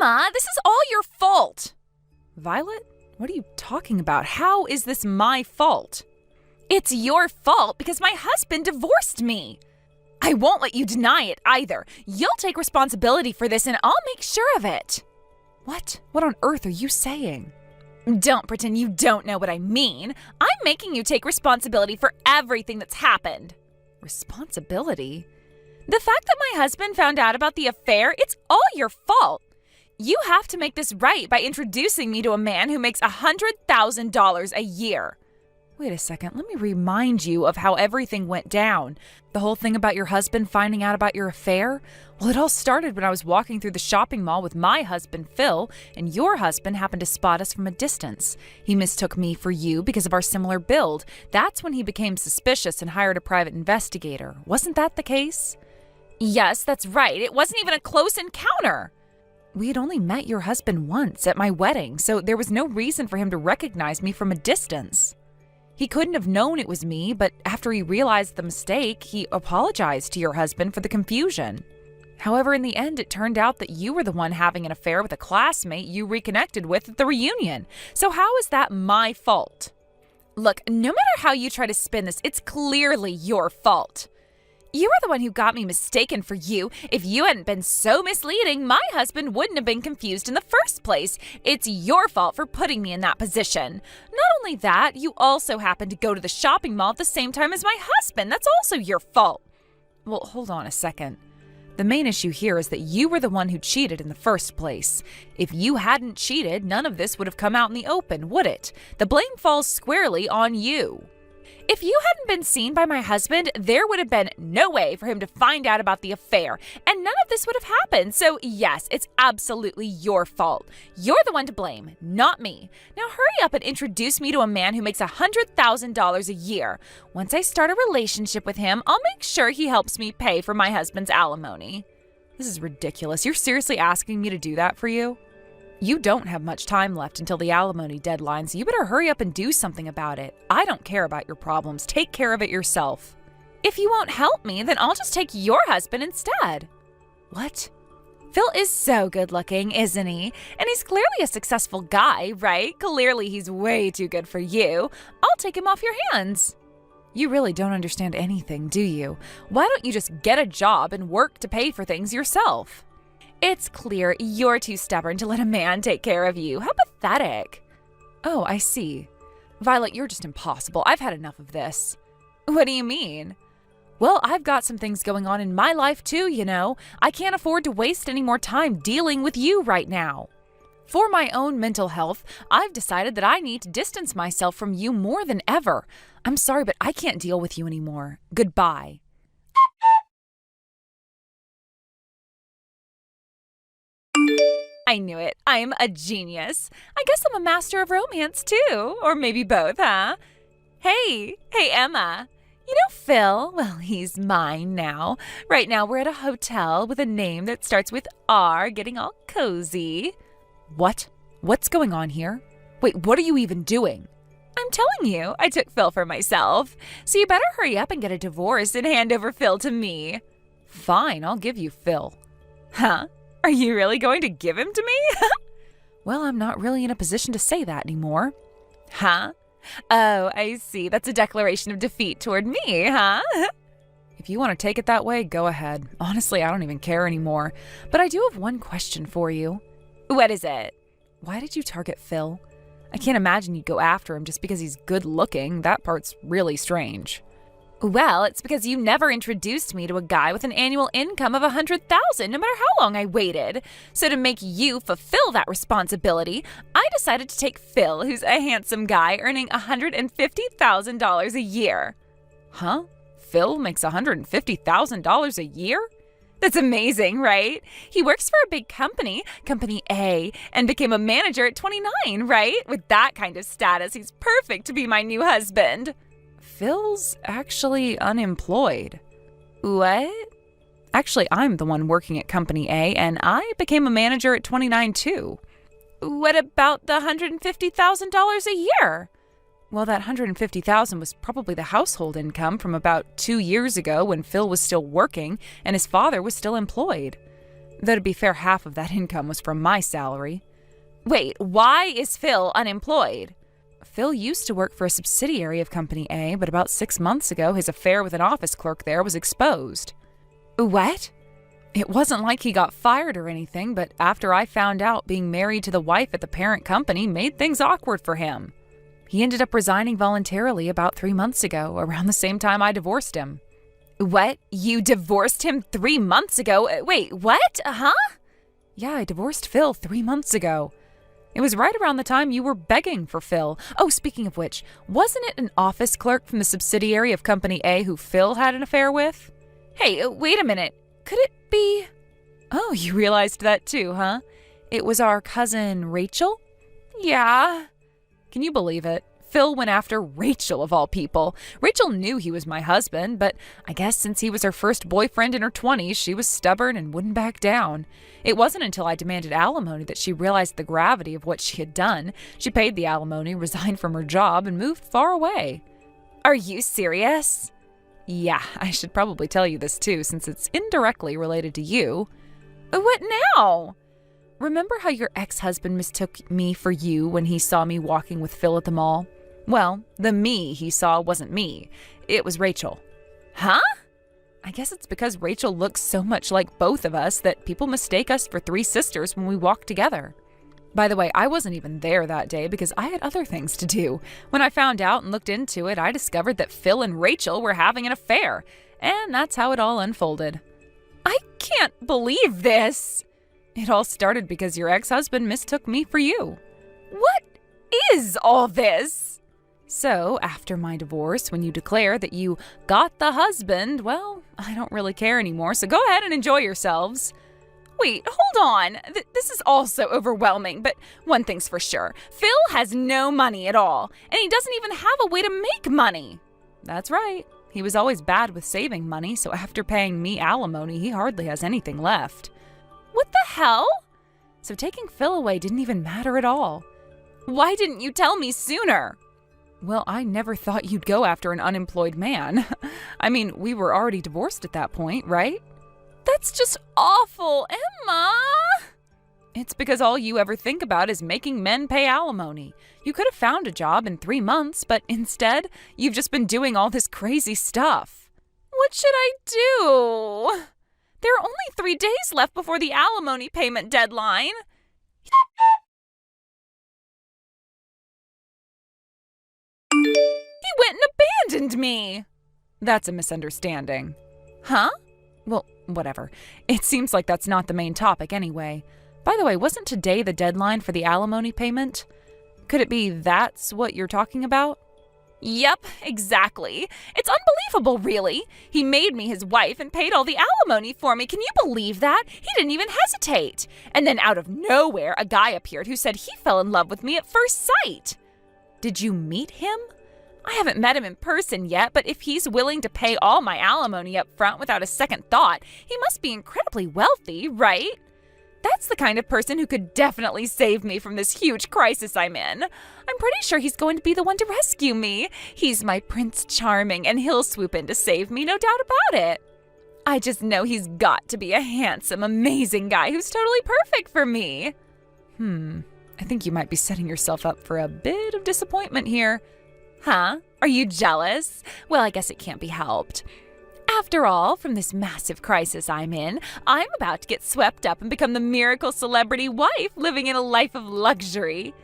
Emma, this is all your fault. Violet, what are you talking about? How is this my fault? It's your fault because my husband divorced me. I won't let you deny it either. You'll take responsibility for this and I'll make sure of it. What? What on earth are you saying? Don't pretend you don't know what I mean. I'm making you take responsibility for everything that's happened. Responsibility? The fact that my husband found out about the affair, it's all your fault. You have to make this right by introducing me to a man who makes $100,000 a year. Wait a second, let me remind you of how everything went down. The whole thing about your husband finding out about your affair? Well, it all started when I was walking through the shopping mall with my husband, Phil, and your husband happened to spot us from a distance. He mistook me for you because of our similar build. That's when he became suspicious and hired a private investigator. Wasn't that the case? Yes, that's right. It wasn't even a close encounter. We had only met your husband once at my wedding, so there was no reason for him to recognize me from a distance. He couldn't have known it was me, but after he realized the mistake, he apologized to your husband for the confusion. However, in the end, it turned out that you were the one having an affair with a classmate you reconnected with at the reunion. So how is that my fault? Look, no matter how you try to spin this, it's clearly your fault. You were the one who got me mistaken for you. If you hadn't been so misleading, my husband wouldn't have been confused in the first place. It's your fault for putting me in that position. Not only that, you also happened to go to the shopping mall at the same time as my husband. That's also your fault. Well, hold on a second. The main issue here is that you were the one who cheated in the first place. If you hadn't cheated, none of this would have come out in the open, would it? The blame falls squarely on you. If you hadn't been seen by my husband, there would have been no way for him to find out about the affair, and none of this would have happened. So yes, it's absolutely your fault. You're the one to blame, not me. Now hurry up and introduce me to a man who makes $100,000 a year. Once I start a relationship with him, I'll make sure he helps me pay for my husband's alimony. This is ridiculous. You're seriously asking me to do that for you? You don't have much time left until the alimony deadline, so you better hurry up and do something about it. I don't care about your problems. Take care of it yourself. If you won't help me, then I'll just take your husband instead. What? Phil is so good looking, isn't he? And he's clearly a successful guy, right? Clearly he's way too good for you. I'll take him off your hands. You really don't understand anything, do you? Why don't you just get a job and work to pay for things yourself? It's clear you're too stubborn to let a man take care of you. How pathetic. Oh, I see. Violet, you're just impossible. I've had enough of this. What do you mean? Well, I've got some things going on in my life too, you know. I can't afford to waste any more time dealing with you right now. For my own mental health, I've decided that I need to distance myself from you more than ever. I'm sorry, but I can't deal with you anymore. Goodbye. I knew it. I'm a genius. I guess I'm a master of romance too. Or maybe both, huh? Hey, Emma. You know Phil? Well, he's mine now. Right now we're at a hotel with a name that starts with R, getting all cozy. What? What's going on here? Wait, what are you even doing? I'm telling you, I took Phil for myself. So you better hurry up and get a divorce and hand over Phil to me. Fine, I'll give you Phil. Huh? Are you really going to give him to me? Well, I'm not really in a position to say that anymore. Huh? Oh, I see. That's a declaration of defeat toward me, huh? If you want to take it that way, go ahead. Honestly, I don't even care anymore. But I do have one question for you. What is it? Why did you target Phil? I can't imagine you'd go after him just because he's good looking. That part's really strange. Well, it's because you never introduced me to a guy with an annual income of $100,000, no matter how long I waited. So to make you fulfill that responsibility, I decided to take Phil, who's a handsome guy earning $150,000 a year. Huh? Phil makes $150,000 a year? That's amazing, right? He works for a big company, Company A, and became a manager at 29, right? With that kind of status, he's perfect to be my new husband. Phil's actually unemployed. What? Actually, I'm the one working at Company A, and I became a manager at 29 too. What about the $150,000 a year? Well, that $150,000 was probably the household income from about 2 years ago when Phil was still working and his father was still employed. Though to be fair, half of that income was from my salary. Wait, why is Phil unemployed? Phil used to work for a subsidiary of Company A, but about 6 months ago, his affair with an office clerk there was exposed. What? It wasn't like he got fired or anything, but after I found out, being married to the wife at the parent company made things awkward for him. He ended up resigning voluntarily about 3 months ago, around the same time I divorced him. What? You divorced him 3 months ago? Wait, what? Huh? Yeah, I divorced Phil 3 months ago. It was right around the time you were begging for Phil. Oh, speaking of which, wasn't it an office clerk from the subsidiary of Company A who Phil had an affair with? Hey, wait a minute. Could it be? Oh, you realized that too, huh? It was our cousin Rachel? Yeah. Can you believe it? Phil went after Rachel of all people. Rachel knew he was my husband, but I guess since he was her first boyfriend in her 20s, she was stubborn and wouldn't back down. It wasn't until I demanded alimony that she realized the gravity of what she had done. She paid the alimony, resigned from her job, and moved far away. Are you serious? Yeah, I should probably tell you this too, since it's indirectly related to you. What now? Remember how your ex-husband mistook me for you when he saw me walking with Phil at the mall? Well, the me he saw wasn't me. It was Rachel. Huh? I guess it's because Rachel looks so much like both of us that people mistake us for 3 sisters when we walk together. By the way, I wasn't even there that day because I had other things to do. When I found out and looked into it, I discovered that Phil and Rachel were having an affair. And that's how it all unfolded. I can't believe this. It all started because your ex-husband mistook me for you. What is all this? So, after my divorce, when you declare that you got the husband, well, I don't really care anymore, so go ahead and enjoy yourselves. Wait, hold on. This is all so overwhelming, but one thing's for sure. Phil has no money at all, and he doesn't even have a way to make money. That's right. He was always bad with saving money, so after paying me alimony, he hardly has anything left. What the hell? So taking Phil away didn't even matter at all. Why didn't you tell me sooner? Well, I never thought you'd go after an unemployed man. I mean, we were already divorced at that point, right? That's just awful, Emma! It's because all you ever think about is making men pay alimony. You could have found a job in 3 months, but instead, you've just been doing all this crazy stuff. What should I do? There are only 3 days left before the alimony payment deadline. He went and abandoned me. That's a misunderstanding. Huh? Well, whatever. It seems like that's not the main topic anyway. By the way, wasn't today the deadline for the alimony payment? Could it be that's what you're talking about? Yep, exactly. It's unbelievable, really. He made me his wife and paid all the alimony for me. Can you believe that? He didn't even hesitate. And then out of nowhere, a guy appeared who said he fell in love with me at first sight. Did you meet him? I haven't met him in person yet, but if he's willing to pay all my alimony up front without a second thought, he must be incredibly wealthy, right? That's the kind of person who could definitely save me from this huge crisis I'm in. I'm pretty sure he's going to be the one to rescue me. He's my Prince Charming, and he'll swoop in to save me, no doubt about it. I just know he's got to be a handsome, amazing guy who's totally perfect for me. I think you might be setting yourself up for a bit of disappointment here. Huh? Are you jealous? Well, I guess it can't be helped. After all, from this massive crisis I'm in, I'm about to get swept up and become the miracle celebrity wife living in a life of luxury.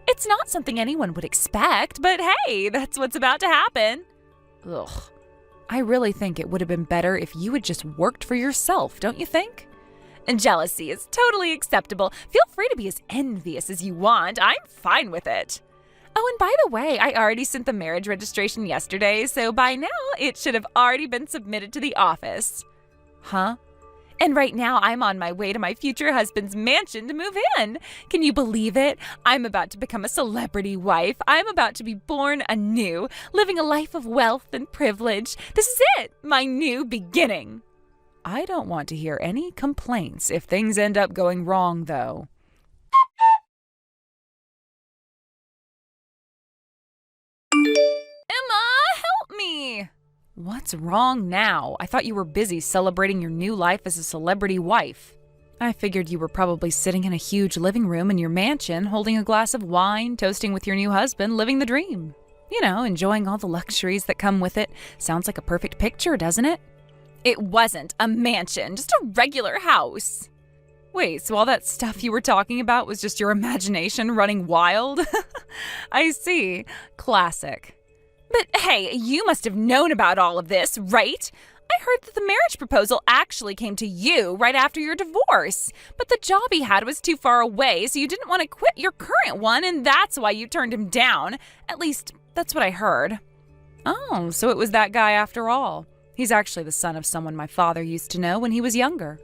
It's not something anyone would expect, but hey, that's what's about to happen. Ugh. I really think it would have been better if you had just worked for yourself, don't you think? And jealousy is totally acceptable. Feel free to be as envious as you want. I'm fine with it. Oh, and by the way, I already sent the marriage registration yesterday, so by now it should have already been submitted to the office. Huh? And right now I'm on my way to my future husband's mansion to move in. Can you believe it? I'm about to become a celebrity wife. I'm about to be born anew, living a life of wealth and privilege. This is it, my new beginning. I don't want to hear any complaints if things end up going wrong, though. Emma, help me! What's wrong now? I thought you were busy celebrating your new life as a celebrity wife. I figured you were probably sitting in a huge living room in your mansion, holding a glass of wine, toasting with your new husband, living the dream. You know, enjoying all the luxuries that come with it. Sounds like a perfect picture, doesn't it? It wasn't a mansion, just a regular house. Wait, so all that stuff you were talking about was just your imagination running wild? I see. Classic. But hey, you must have known about all of this, right? I heard that the marriage proposal actually came to you right after your divorce. But the job he had was too far away, so you didn't want to quit your current one, and that's why you turned him down. At least, that's what I heard. Oh, so it was that guy after all. He's actually the son of someone my father used to know when he was younger.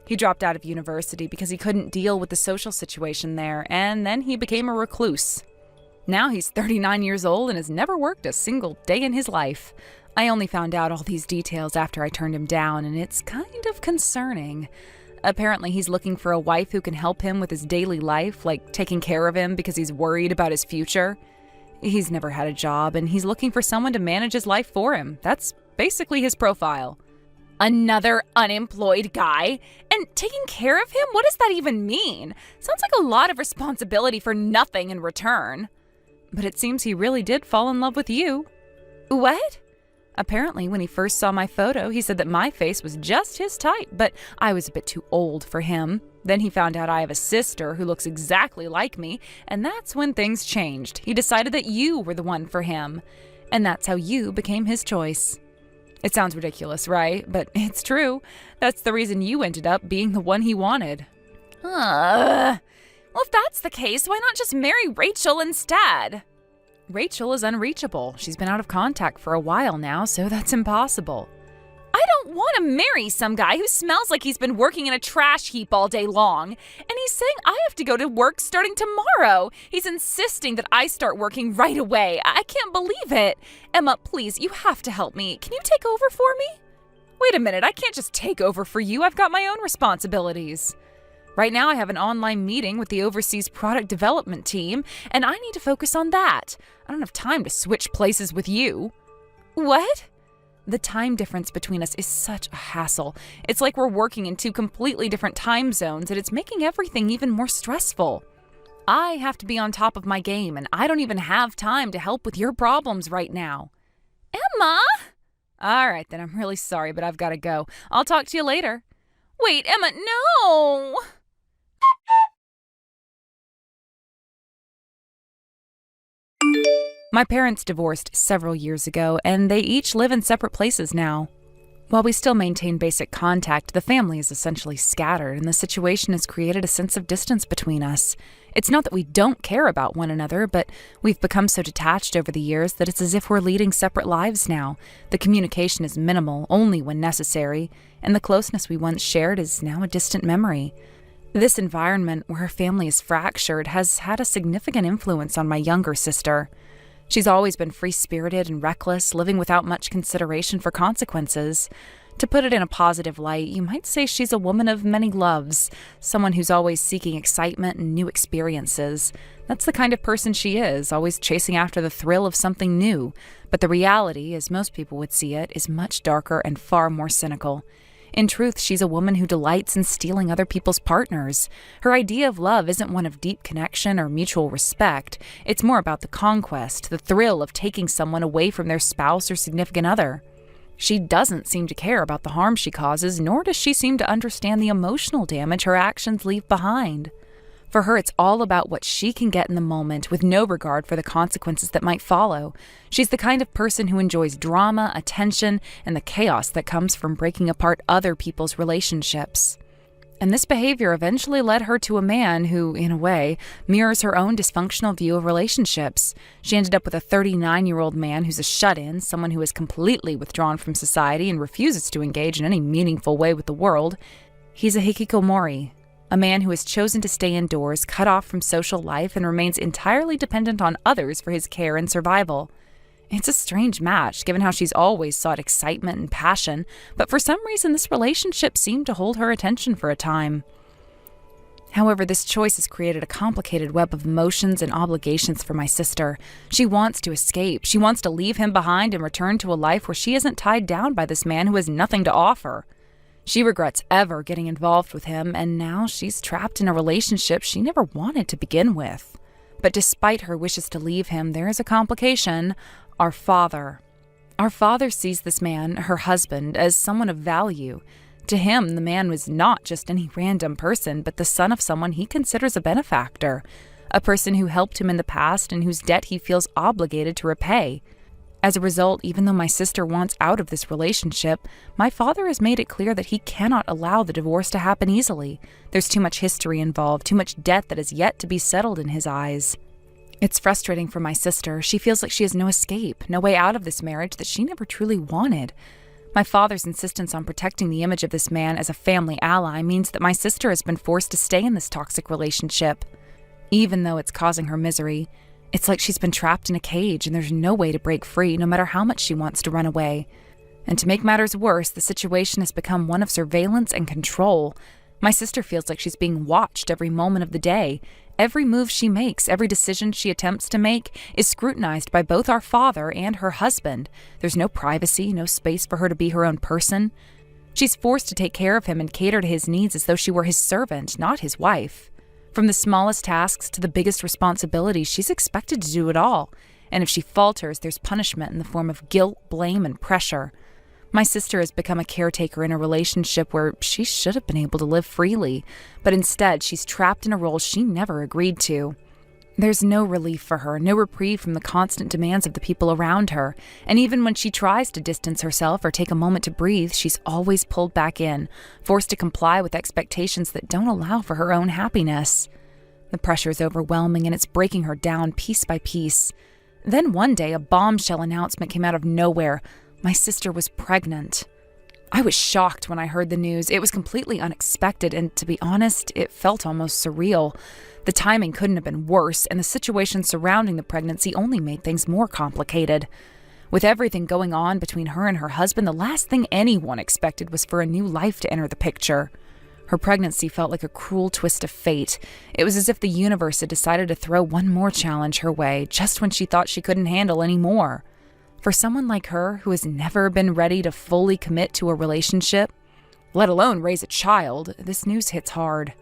He dropped out of university because he couldn't deal with the social situation there, and then he became a recluse. Now he's 39 years old and has never worked a single day in his life. I only found out all these details after I turned him down, and it's kind of concerning. Apparently, he's looking for a wife who can help him with his daily life, like taking care of him because he's worried about his future. He's never had a job, and he's looking for someone to manage his life for him. That's basically his profile. Another unemployed guy? And taking care of him? What does that even mean? Sounds like a lot of responsibility for nothing in return. But it seems he really did fall in love with you. What? Apparently, when he first saw my photo, he said that my face was just his type, but I was a bit too old for him. Then he found out I have a sister who looks exactly like me, and that's when things changed. He decided that you were the one for him, and that's how you became his choice. It sounds ridiculous, right? But it's true. That's the reason you ended up being the one he wanted. Well, if that's the case, why not just marry Rachel instead? Rachel is unreachable. She's been out of contact for a while now, so that's impossible. I don't want to marry some guy who smells like he's been working in a trash heap all day long. And he's saying I have to go to work starting tomorrow. He's insisting that I start working right away. I can't believe it. Emma, please, you have to help me. Can you take over for me? Wait a minute, I can't just take over for you. I've got my own responsibilities. Right now I have an online meeting with the overseas product development team, and I need to focus on that. I don't have time to switch places with you. What? The time difference between us is such a hassle. It's like we're working in two completely different time zones, and it's making everything even more stressful. I have to be on top of my game, and I don't even have time to help with your problems right now. Emma! All right, then I'm really sorry, but I've got to go. I'll talk to you later. Wait, Emma, no! My parents divorced several years ago, and they each live in separate places now. While we still maintain basic contact, the family is essentially scattered, and the situation has created a sense of distance between us. It's not that we don't care about one another, but we've become so detached over the years that it's as if we're leading separate lives now. The communication is minimal, only when necessary, and the closeness we once shared is now a distant memory. This environment, where our family is fractured, has had a significant influence on my younger sister. She's always been free-spirited and reckless, living without much consideration for consequences. To put it in a positive light, you might say she's a woman of many loves, someone who's always seeking excitement and new experiences. That's the kind of person she is, always chasing after the thrill of something new. But the reality, as most people would see it, is much darker and far more cynical. In truth, she's a woman who delights in stealing other people's partners. Her idea of love isn't one of deep connection or mutual respect. It's more about the conquest, the thrill of taking someone away from their spouse or significant other. She doesn't seem to care about the harm she causes, nor does she seem to understand the emotional damage her actions leave behind. For her, it's all about what she can get in the moment, with no regard for the consequences that might follow. She's the kind of person who enjoys drama, attention, and the chaos that comes from breaking apart other people's relationships. And this behavior eventually led her to a man who, in a way, mirrors her own dysfunctional view of relationships. She ended up with a 39-year-old man who's a shut-in, someone who is completely withdrawn from society and refuses to engage in any meaningful way with the world. He's a hikikomori, a man who has chosen to stay indoors, cut off from social life, and remains entirely dependent on others for his care and survival. It's a strange match, given how she's always sought excitement and passion, but for some reason this relationship seemed to hold her attention for a time. However, this choice has created a complicated web of emotions and obligations for my sister. She wants to escape. She wants to leave him behind and return to a life where she isn't tied down by this man who has nothing to offer. She regrets ever getting involved with him, and now she's trapped in a relationship she never wanted to begin with. But despite her wishes to leave him, there is a complication: our father. Our father sees this man, her husband, as someone of value. To him, the man was not just any random person, but the son of someone he considers a benefactor, a person who helped him in the past and whose debt he feels obligated to repay. As a result, even though my sister wants out of this relationship, my father has made it clear that he cannot allow the divorce to happen easily. There's too much history involved, too much debt that is yet to be settled in his eyes. It's frustrating for my sister. She feels like she has no escape, no way out of this marriage that she never truly wanted. My father's insistence on protecting the image of this man as a family ally means that my sister has been forced to stay in this toxic relationship. Even though it's causing her misery, it's like she's been trapped in a cage and there's no way to break free, no matter how much she wants to run away. And to make matters worse, the situation has become one of surveillance and control. My sister feels like she's being watched every moment of the day. Every move she makes, every decision she attempts to make, is scrutinized by both our father and her husband. There's no privacy, no space for her to be her own person. She's forced to take care of him and cater to his needs as though she were his servant, not his wife. From the smallest tasks to the biggest responsibilities, she's expected to do it all. And if she falters, there's punishment in the form of guilt, blame, and pressure. My sister has become a caretaker in a relationship where she should have been able to live freely, but instead she's trapped in a role she never agreed to. There's no relief for her, no reprieve from the constant demands of the people around her, and even when she tries to distance herself or take a moment to breathe, she's always pulled back in, forced to comply with expectations that don't allow for her own happiness. The pressure is overwhelming and it's breaking her down piece by piece. Then one day, a bombshell announcement came out of nowhere. My sister was pregnant. I was shocked when I heard the news. It was completely unexpected, and to be honest, it felt almost surreal. The timing couldn't have been worse, and the situation surrounding the pregnancy only made things more complicated. With everything going on between her and her husband, the last thing anyone expected was for a new life to enter the picture. Her pregnancy felt like a cruel twist of fate. It was as if the universe had decided to throw one more challenge her way, just when she thought she couldn't handle any more. For someone like her, who has never been ready to fully commit to a relationship, let alone raise a child, this news hits hard.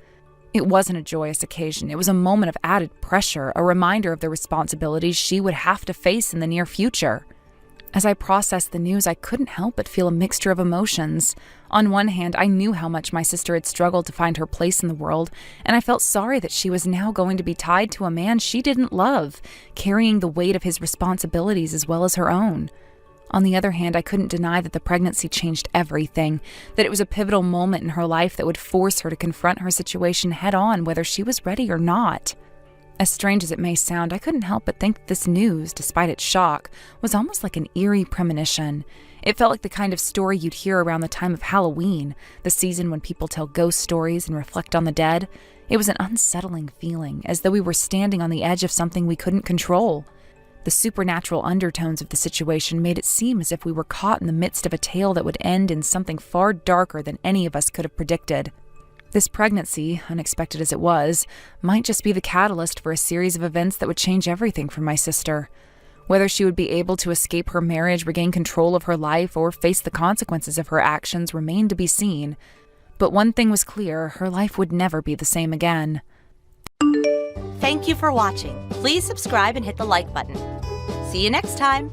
It wasn't a joyous occasion. It was a moment of added pressure, a reminder of the responsibilities she would have to face in the near future. As I processed the news, I couldn't help but feel a mixture of emotions. On one hand, I knew how much my sister had struggled to find her place in the world, and I felt sorry that she was now going to be tied to a man she didn't love, carrying the weight of his responsibilities as well as her own. On the other hand, I couldn't deny that the pregnancy changed everything, that it was a pivotal moment in her life that would force her to confront her situation head-on, whether she was ready or not. As strange as it may sound, I couldn't help but think that this news, despite its shock, was almost like an eerie premonition. It felt like the kind of story you'd hear around the time of Halloween, the season when people tell ghost stories and reflect on the dead. It was an unsettling feeling, as though we were standing on the edge of something we couldn't control. The supernatural undertones of the situation made it seem as if we were caught in the midst of a tale that would end in something far darker than any of us could have predicted. This pregnancy, unexpected as it was, might just be the catalyst for a series of events that would change everything for my sister. Whether she would be able to escape her marriage, regain control of her life, or face the consequences of her actions remained to be seen. But one thing was clear: her life would never be the same again. Thank you for watching. Please subscribe and hit the like button. See you next time.